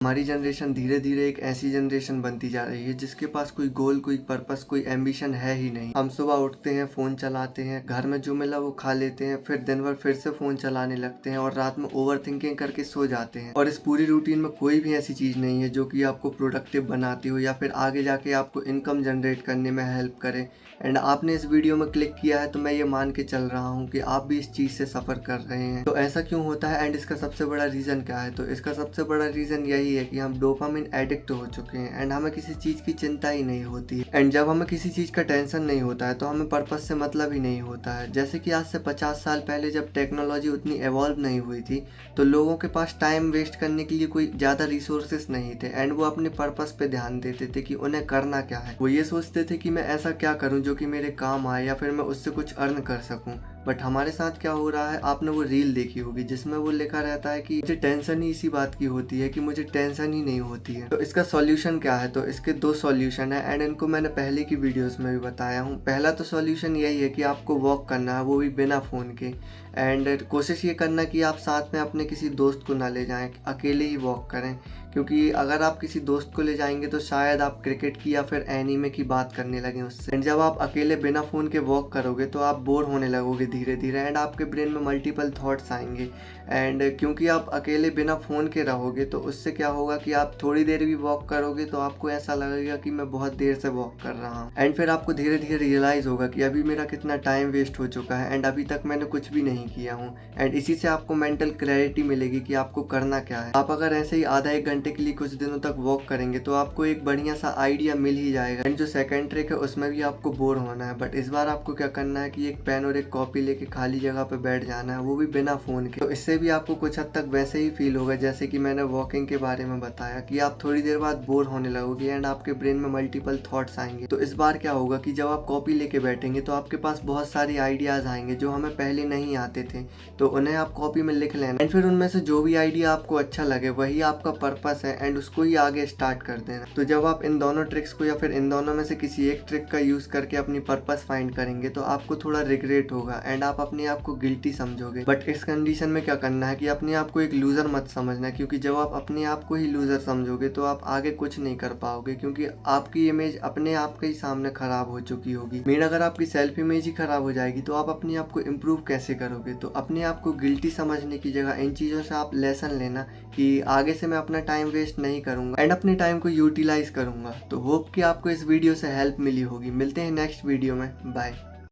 हमारी जनरेशन धीरे धीरे एक ऐसी जनरेशन बनती जा रही है जिसके पास कोई गोल, कोई पर्पस, कोई एम्बिशन है ही नहीं। हम सुबह उठते हैं, फोन चलाते हैं, घर में जो मिला वो खा लेते हैं, फिर दिन भर फिर से फोन चलाने लगते हैं और रात में ओवर थिंकिंग करके सो जाते हैं। और इस पूरी रूटीन में कोई भी ऐसी चीज नहीं है जो कि आपको प्रोडक्टिव बनाती हो या फिर आगे जाके आपको इनकम जनरेट करने में हेल्प करे। एंड आपने इस वीडियो में क्लिक किया है तो मैं ये मान के चल रहा हूँ कि आप भी इस चीज से सफर कर रहे हैं। तो ऐसा क्यों होता है एंड इसका सबसे बड़ा रीजन क्या है? तो इसका सबसे बड़ा रीजन यही है कि हम डोपामिन एडिक्ट हो चुके हैं एंड हमें किसी चीज की चिंता ही नहीं होती है। एंड जब हमें किसी चीज का टेंशन नहीं होता है तो हमें पर्पस से मतलब ही नहीं होता है। जैसे कि आज से 50 साल पहले जब टेक्नोलॉजी उतनी एवॉल्व नहीं हुई थी तो लोगों के पास टाइम वेस्ट करने के लिए कोई ज्यादा रिसोर्सेस नहीं थे एंड वो अपने पर्पस पे ध्यान देते थे कि उन्हें करना क्या है। वो ये सोचते थे कि मैं ऐसा क्या करूं जो कि मेरे काम आए या फिर मैं उससे कुछ अर्न कर सकूं। बट हमारे साथ क्या हो रहा है, आपने वो रील देखी होगी जिसमें वो लिखा रहता है कि मुझे टेंशन ही इसी बात की होती है कि मुझे टेंशन ही नहीं होती है। तो इसका सॉल्यूशन क्या है? तो इसके दो सॉल्यूशन है एंड इनको मैंने पहले की वीडियोस में भी बताया हूँ। पहला तो सॉल्यूशन यही है कि आपको वॉक करना है, वो भी बिना फोन के। एंड कोशिश ये करना कि आप साथ में अपने किसी दोस्त को ना ले जाएं, अकेले ही वॉक करें। क्योंकि अगर आप किसी दोस्त को ले जाएंगे तो शायद आप क्रिकेट की या फिर एनीमे की बात करने लगे उससे। एंड जब आप अकेले बिना फोन के वॉक करोगे तो आप बोर होने लगोगे धीरे धीरे एंड आपके ब्रेन में मल्टीपल थॉट्स आएंगे। एंड क्योंकि आप अकेले बिना फोन के रहोगे तो उससे क्या होगा कि आप थोड़ी देर भी वॉक करोगे तो आपको ऐसा लगेगा कि मैं बहुत देर से वॉक कर रहा हूँ। एंड फिर आपको धीरे धीरे रियलाइज होगा कि अभी मेरा कितना टाइम वेस्ट हो चुका है एंड अभी तक मैंने कुछ भी नहीं किया हूँ। एंड इसी से आपको मेंटल क्लैरिटी मिलेगी कि आपको करना क्या है। आप अगर ऐसे ही आधा एक घंटे के लिए कुछ दिनों तक वॉक करेंगे तो आपको एक बढ़िया सा आइडिया मिल ही जाएगा। एंड जो सेकंड ट्रिक है उसमें भी आपको बोर होना है, बट इस बार आपको क्या करना है कि एक पेन और एक कॉपी लेके खाली जगह पे बैठ जाना है, वो भी बिना फोन के। तो इससे भी आपको कुछ हद तक वैसे ही फील होगा जैसे कि मैंने वॉकिंग के बारे में बताया कि आप थोड़ी देर बाद बोर होने लगोगे एंड आपके ब्रेन में मल्टीपल थॉट्स आएंगे। तो इस बार क्या होगा कि जब आप कॉपी लेके बैठेंगे तो आपके पास बहुत सारी आइडियाज आएंगे जो हमें पहले नहीं आते थे, तो उन्हें आप कॉपी में लिख लेना एंड फिर उनमें से जो भी आइडिया आपको अच्छा लगे वही आपका पर्पस है एंड उसको ही आगे स्टार्ट कर देना। तो जब आप इन दोनों ट्रिक्स को या फिर इन दोनों में से किसी एक ट्रिक का यूज करके अपनी पर्पस फाइंड करेंगे तो आपको थोड़ा रिग्रेट होगा एंड आप अपने आप को गिल्टी समझोगे। बट इस कंडीशन में क्या करना है कि अपने आप को एक लूजर मत समझना, क्योंकि जब आप अपने आप को ही लूजर समझोगे तो आप आगे कुछ नहीं कर पाओगे, क्योंकि आपकी इमेज अपने आप के ही सामने खराब हो चुकी होगी। मेन अगर आपकी सेल्फ इमेज ही खराब हो जाएगी तो आप अपने आप को इम्प्रूव कैसे करोगे? तो अपने आप को गिल्टी समझने की जगह इन चीजों से आप लेसन लेना कि आगे से मैं अपना टाइम वेस्ट नहीं करूंगा एंड अपने टाइम को यूटिलाइज करूंगा। तो होप कि आपको इस वीडियो से हेल्प मिली होगी। मिलते हैं नेक्स्ट वीडियो में। बाय।